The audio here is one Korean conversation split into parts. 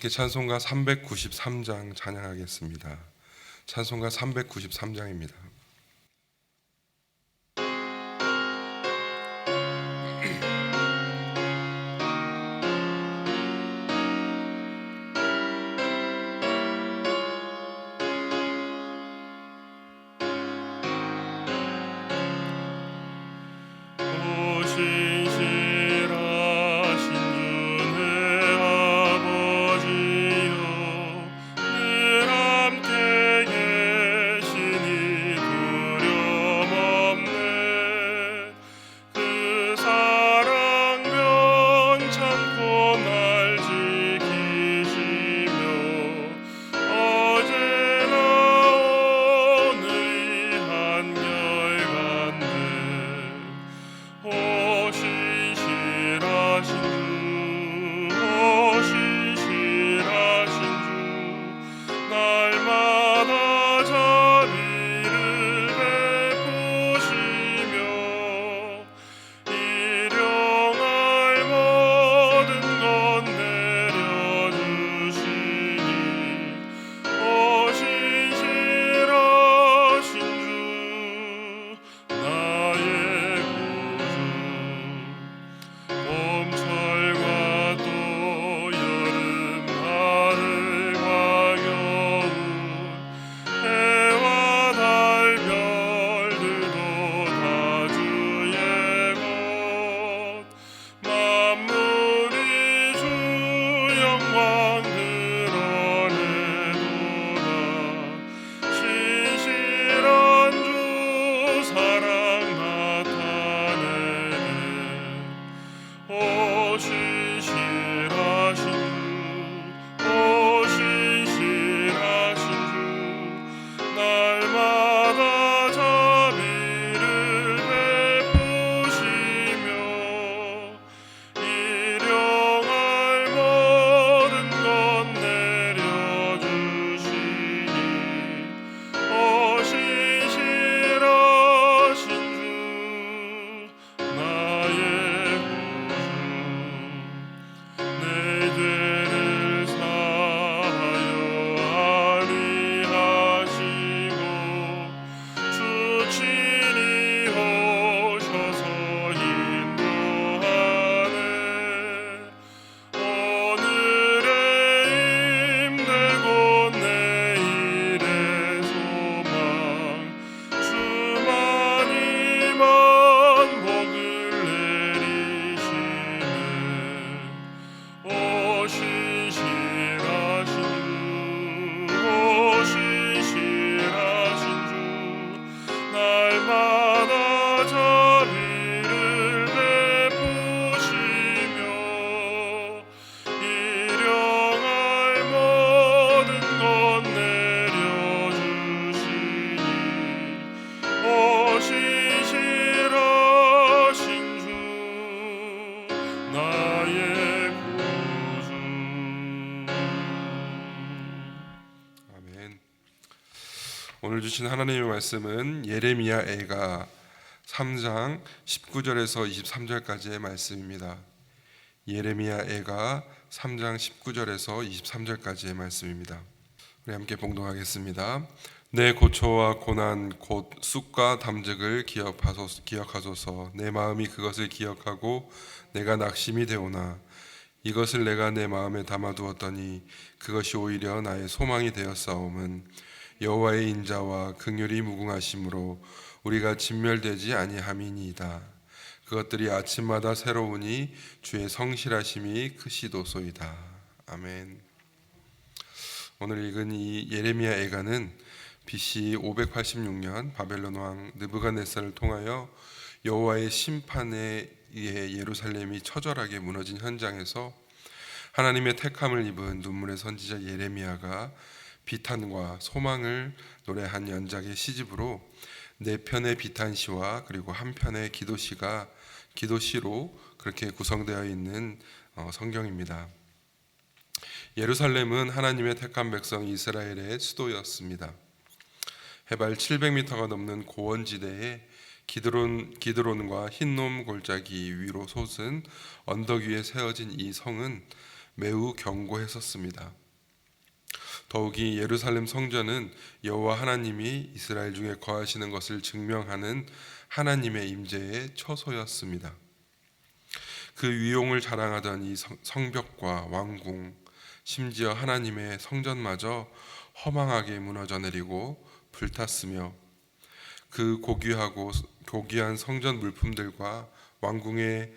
함께 찬송가 393장 찬양하겠습니다. 찬송가 393장입니다. 오늘 주신 하나님의 말씀은 예레미야 애가 3장 19절에서 23절까지의 말씀입니다. 예레미야 애가 3장 19절에서 23절까지의 말씀입니다. 우리 함께 봉독하겠습니다. 내 고초와 고난 곧 쑥과 담즙을 기억하소서. 내 마음이 그것을 기억하고 내가 낙심이 되오나 이것을 내가 내 마음에 담아두었더니 그것이 오히려 나의 소망이 되었사옴은 여호와의 인자와 긍휼이 무궁하심으로 우리가 진멸되지 아니함이니이다. 그것들이 아침마다 새로우니 주의 성실하심이 크시도소이다. 아멘. 오늘 읽은 이 예레미야 애가는 BC 586년 바벨론 왕 느부갓네살을 통하여 여호와의 심판에 의해 예루살렘이 처절하게 무너진 현장에서 하나님의 택함을 입은 눈물의 선지자 예레미야가 비탄과 소망을 노래한 연작의 시집으로 네 편의 비탄시와 그리고 한 편의 기도시로 그렇게 구성되어 있는 성경입니다. 예루살렘은 하나님의 택한 백성 이스라엘의 수도였습니다. 해발 700m가 넘는 고원지대에 기드론과 흰놈 골짜기 위로 솟은 언덕 위에 세워진 이 성은 매우 견고했었습니다. 더욱이 예루살렘 성전은 여호와 하나님이 이스라엘 중에 거하시는 것을 증명하는 하나님의 임재의 처소였습니다. 그 위용을 자랑하던 이 성벽과 왕궁, 심지어 하나님의 성전마저 허망하게 무너져 내리고 불탔으며 그 고귀한 성전 물품들과 왕궁의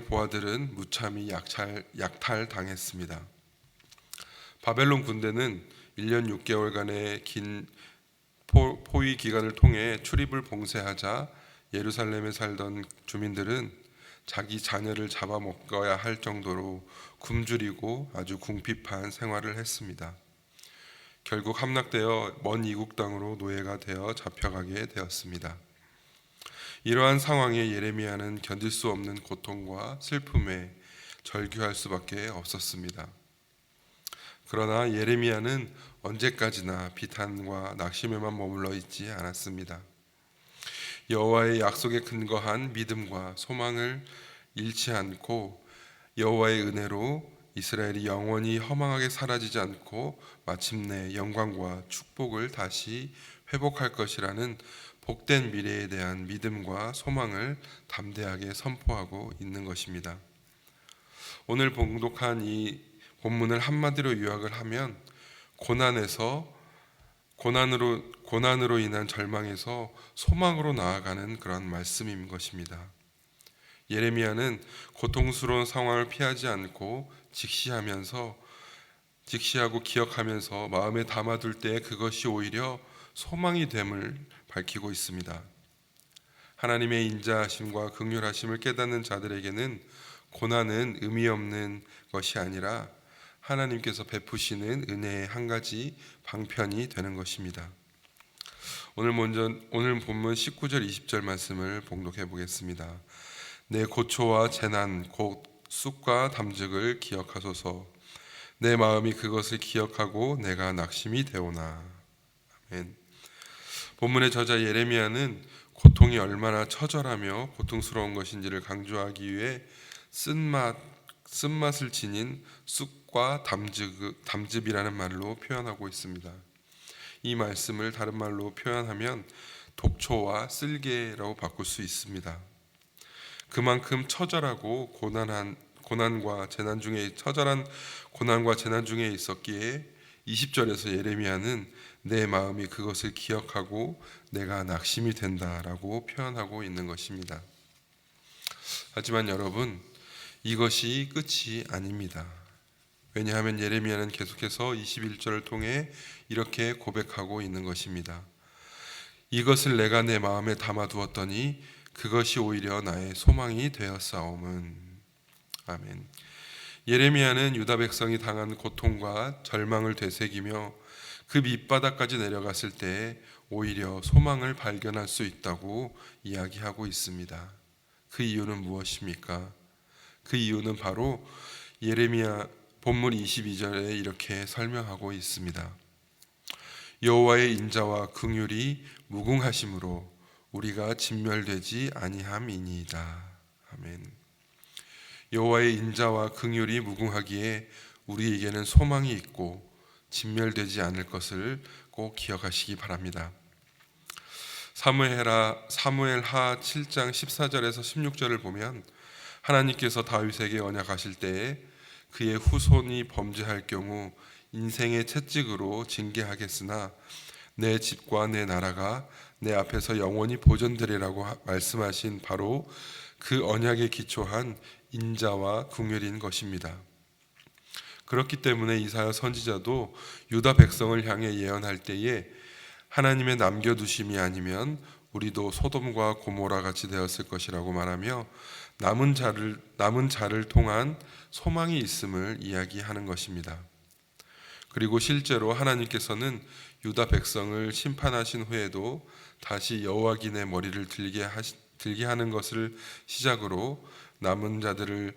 보아들은 무참히 약탈당했습니다. 바벨론 군대는 1년 6개월간의 긴 포위 기간을 통해 출입을 봉쇄하자 예루살렘에 살던 주민들은 자기 자녀를 잡아먹어야 할 정도로 굶주리고 아주 궁핍한 생활을 했습니다. 결국 함락되어 먼 이국 땅으로 노예가 되어 잡혀가게 되었습니다. 이러한 상황에 예레미야는 견딜 수 없는 고통과 슬픔에 절규할 수밖에 없었습니다. 그러나 예레미야는 언제까지나 비탄과 낙심에만 머물러 있지 않았습니다. 여호와의 약속에 근거한 믿음과 소망을 잃지 않고 여호와의 은혜로 이스라엘이 영원히 허망하게 사라지지 않고 마침내 영광과 축복을 다시 회복할 것이라는 복된 미래에 대한 믿음과 소망을 담대하게 선포하고 있는 것입니다. 오늘 봉독한 이 본문을 한마디로 요약을 하면 고난으로 인한 절망에서 소망으로 나아가는 그런 말씀인 것입니다. 예레미야는 고통스러운 상황을 피하지 않고 직시하고 기억하면서 마음에 담아둘 때 그것이 오히려 소망이 됨을 밝히고 있습니다. 하나님의 인자하심과 긍휼하심을 깨닫는 자들에게는 고난은 의미 없는 것이 아니라 하나님께서 베푸시는 은혜의 한 가지 방편이 되는 것입니다. 오늘 본문 19절 20절 말씀을 봉독해 보겠습니다. 내 고초와 재난 곧 쑥과 담즙을 기억하소서. 내 마음이 그것을 기억하고 내가 낙심이 되오나. 아멘. 본문의 저자 예레미야는 고통이 얼마나 처절하며 고통스러운 것인지를 강조하기 위해 쓴맛을 지닌 쑥과 담즙이라는 말로 표현하고 있습니다. 이 말씀을 다른 말로 표현하면 독초와 쓸개라고 바꿀 수 있습니다. 그만큼 처절하고 처절한 고난과 재난 중에 있었기에 20절에서 예레미야는 내 마음이 그것을 기억하고 내가 낙심이 된다라고 표현하고 있는 것입니다. 하지만 여러분, 이것이 끝이 아닙니다. 왜냐하면 예레미야는 계속해서 21절을 통해 이렇게 고백하고 있는 것입니다. 이것을 내가 내 마음에 담아두었더니 그것이 오히려 나의 소망이 되었사오문. 아멘. 예레미야는 유다 백성이 당한 고통과 절망을 되새기며 그 밑바닥까지 내려갔을 때 오히려 소망을 발견할 수 있다고 이야기하고 있습니다. 그 이유는 무엇입니까? 그 이유는 바로 예레미야 본문 22절에 이렇게 설명하고 있습니다. 여호와의 인자와 긍휼이 무궁하심으로 우리가 진멸되지 아니함이니이다. 아멘. 여호와의 인자와 긍휼이 무궁하기에 우리에게는 소망이 있고 진멸되지 않을 것을 꼭 기억하시기 바랍니다. 사무엘하 7장 14절에서 16절을 보면 하나님께서 다윗에게 언약하실 때에 그의 후손이 범죄할 경우 인생의 채찍으로 징계하겠으나 내 집과 내 나라가 내 앞에서 영원히 보존되리라고 말씀하신 바로 그 언약에 기초한 인자와 긍휼인 것입니다. 그렇기 때문에 이사야 선지자도 유다 백성을 향해 예언할 때에 하나님의 남겨두심이 아니면 우리도 소돔과 고모라 같이 되었을 것이라고 말하며 남은 자를 통한 소망이 있음을 이야기하는 것입니다. 그리고 실제로 하나님께서는 유다 백성을 심판하신 후에도 다시 여호와긴의 머리를 들게 하는 것을 시작으로 남은 자들을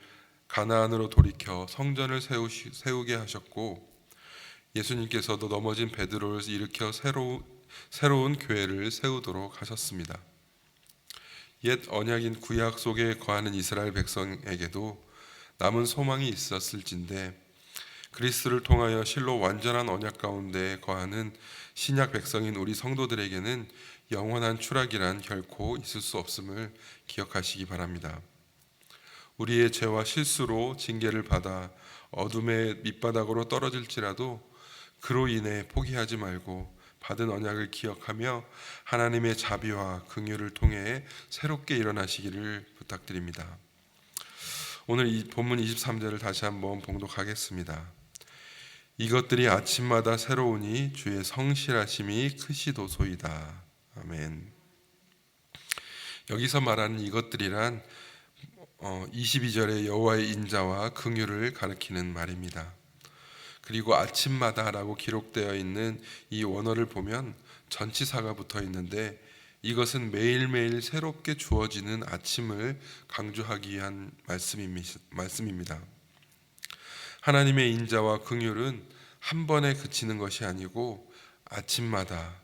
가나안으로 돌이켜 성전을 세우게 하셨고, 예수님께서도 넘어진 베드로를 일으켜 새로운 교회를 세우도록 하셨습니다. 옛 언약인 구약 속에 거하는 이스라엘 백성에게도 남은 소망이 있었을진데 그리스도를 통하여 실로 완전한 언약 가운데 거하는 신약 백성인 우리 성도들에게는 영원한 추락이란 결코 있을 수 없음을 기억하시기 바랍니다. 우리의 죄와 실수로 징계를 받아 어둠의 밑바닥으로 떨어질지라도 그로 인해 포기하지 말고 받은 언약을 기억하며 하나님의 자비와 긍휼을 통해 새롭게 일어나시기를 부탁드립니다. 오늘 이 본문 23절을 다시 한번 봉독하겠습니다. 이것들이 아침마다 새로우니 주의 성실하심이 크시도소이다. 아멘. 여기서 말하는 이것들이란 22절의 여호와의 인자와 긍휼을 가리키는 말입니다. 그리고 아침마다라고 기록되어 있는 이 원어를 보면 전치사가 붙어 있는데 이것은 매일매일 새롭게 주어지는 아침을 강조하기 위한 말씀입니다. 하나님의 인자와 긍휼은 한 번에 그치는 것이 아니고 아침마다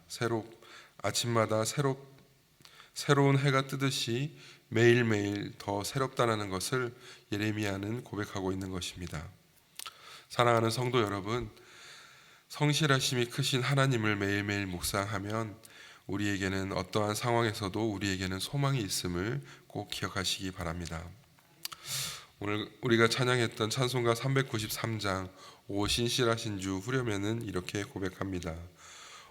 새로운 해가 뜨듯이 매일매일 더 새롭다는 것을 예레미야는 고백하고 있는 것입니다. 사랑하는 성도 여러분, 성실하심이 크신 하나님을 매일매일 묵상하면 우리에게는 어떠한 상황에서도 우리에게는 소망이 있음을 꼭 기억하시기 바랍니다. 오늘 우리가 찬양했던 찬송가 393장 오 신실하신 주 후렴에는 이렇게 고백합니다.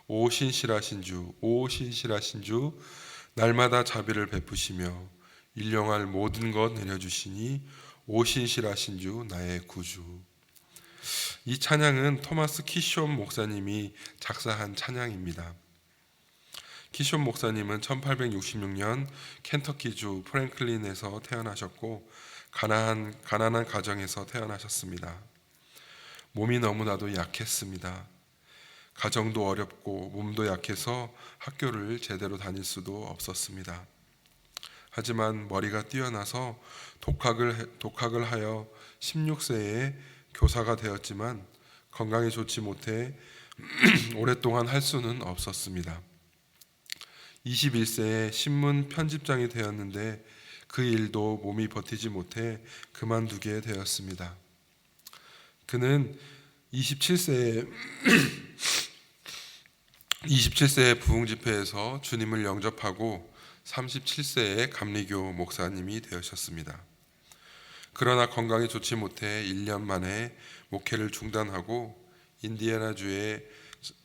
오 신실하신 주, 오 신실하신 주, 날마다 자비를 베푸시며 일용할 모든 것 내려주시니 오 신실하신 주 나의 구주. 이 찬양은 토마스 키숀 목사님이 작사한 찬양입니다. 키숀 목사님은 1866년 켄터키주 프랭클린에서 태어나셨고 가난한 가정에서 태어나셨습니다. 몸이 너무나도 약했습니다. 가정도 어렵고 몸도 약해서 학교를 제대로 다닐 수도 없었습니다. 하지만 머리가 뛰어나서 독학을 하여 16세에 교사가 되었지만 건강이 좋지 못해 오랫동안 할 수는 없었습니다. 21세에 신문 편집장이 되었는데 그 일도 몸이 버티지 못해 그만두게 되었습니다. 그는 27세의 부흥집회에서 주님을 영접하고 37세에 감리교 목사님이 되셨습니다. 그러나 건강이 좋지 못해 1년 만에 목회를 중단하고 인디애나주의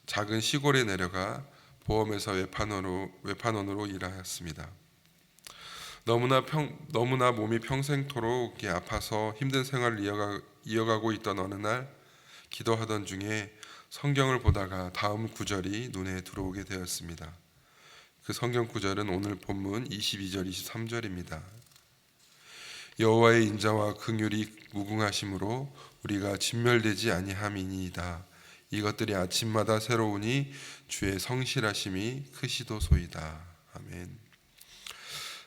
작은 시골에 내려가 보험회사 외판원으로 일하였습니다. 너무나 몸이 평생토록 아파서 힘든 생활을 이어가고 있던 어느 날 기도하던 중에 성경을 보다가 다음 구절이 눈에 들어오게 되었습니다. 그 성경 구절은 오늘 본문 22절 23절입니다. 여호와의 인자와 긍휼이 무궁하심으로 우리가 진멸되지 아니함이니이다. 이것들이 아침마다 새로우니 주의 성실하심이 크시도소이다. 아멘.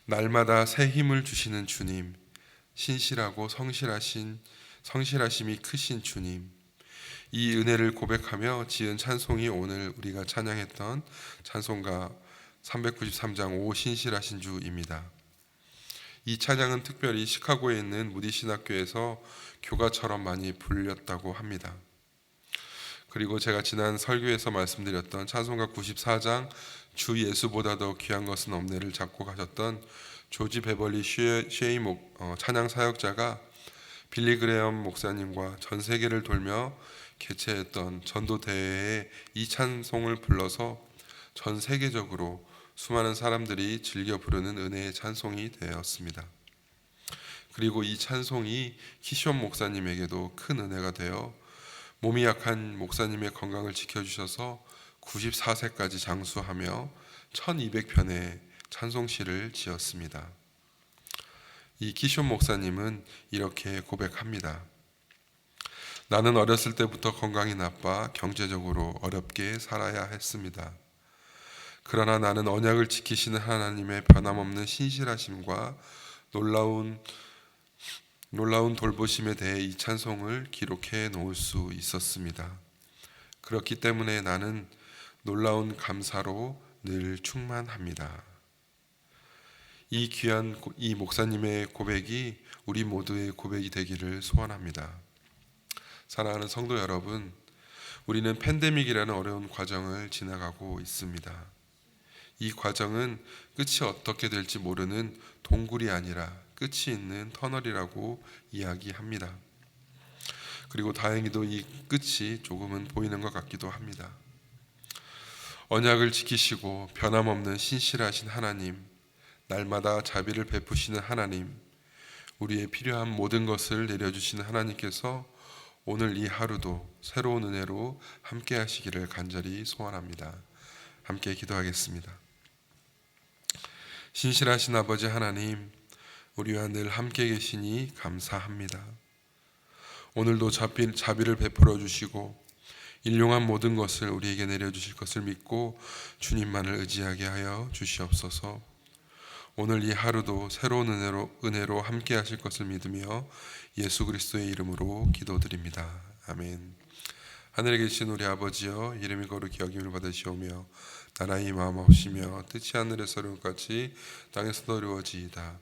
날마다 새 힘을 주시는 주님, 신실하고 성실하심이 크신 주님, 이 은혜를 고백하며 지은 찬송이 오늘 우리가 찬양했던 찬송가 393장 오 신실하신 주입니다. 이 찬양은 특별히 시카고에 있는 무디 신학교에서 교가처럼 많이 불렸다고 합니다. 그리고 제가 지난 설교에서 말씀드렸던 찬송가 94장 주 예수보다 더 귀한 것은 없네를 작곡하셨던 조지 베벌리 쉐이 찬양 사역자가 빌리 그레엄 목사님과 전 세계를 돌며 개최했던 전도 대회에 이 찬송을 불러서 전 세계적으로 수많은 사람들이 즐겨 부르는 은혜의 찬송이 되었습니다. 그리고 이 찬송이 키숀 목사님에게도 큰 은혜가 되어 몸이 약한 목사님의 건강을 지켜주셔서 94세까지 장수하며 1200편의 찬송시를 지었습니다. 이 키숀 목사님은 이렇게 고백합니다. 나는 어렸을 때부터 건강이 나빠 경제적으로 어렵게 살아야 했습니다. 그러나 나는 언약을 지키시는 하나님의 변함없는 신실하심과 놀라운 돌보심에 대해 이 찬송을 기록해 놓을 수 있었습니다. 그렇기 때문에 나는 놀라운 감사로 늘 충만합니다. 이 귀한 이 목사님의 고백이 우리 모두의 고백이 되기를 소원합니다. 사랑하는 성도 여러분, 우리는 팬데믹이라는 어려운 과정을 지나가고 있습니다. 이 과정은 끝이 어떻게 될지 모르는 동굴이 아니라 끝이 있는 터널이라고 이야기합니다. 그리고 다행히도 이 끝이 조금은 보이는 것 같기도 합니다. 언약을 지키시고 변함없는 신실하신 하나님, 날마다 자비를 베푸시는 하나님, 우리의 필요한 모든 것을 내려주시는 하나님께서 오늘 이 하루도 새로운 은혜로 함께 하시기를 간절히 소원합니다. 함께 기도하겠습니다. 신실하신 아버지 하나님, 우리와 늘 함께 계시니 감사합니다. 오늘도 자비를 베풀어 주시고 일용한 모든 것을 우리에게 내려주실 것을 믿고 주님만을 의지하게 하여 주시옵소서. 오늘 이 하루도 새로운 은혜로 함께 하실 것을 믿으며 예수 그리스도의 이름으로 기도드립니다. 아멘. 하늘에 계신 우리 아버지여, 이름이 거룩히 여김을 받으시오며 나라의 마음하시며 뜻이 하늘에서 이룬 것 같이 땅에서도 이루어지이다.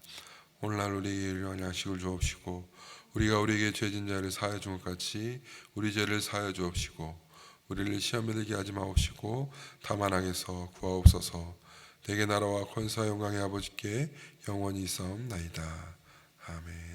오늘날 우리에게 일용할 양식을 주옵시고 우리가 우리에게 죄진 자를 사하여 준 것 같이 우리 죄를 사하여 주옵시고 우리를 시험에 들게 하지 마옵시고 다만 악에서 구하옵소서. 내게 나라와 권세와 영광의 아버지께 영원히 있사옵나이다. 아멘.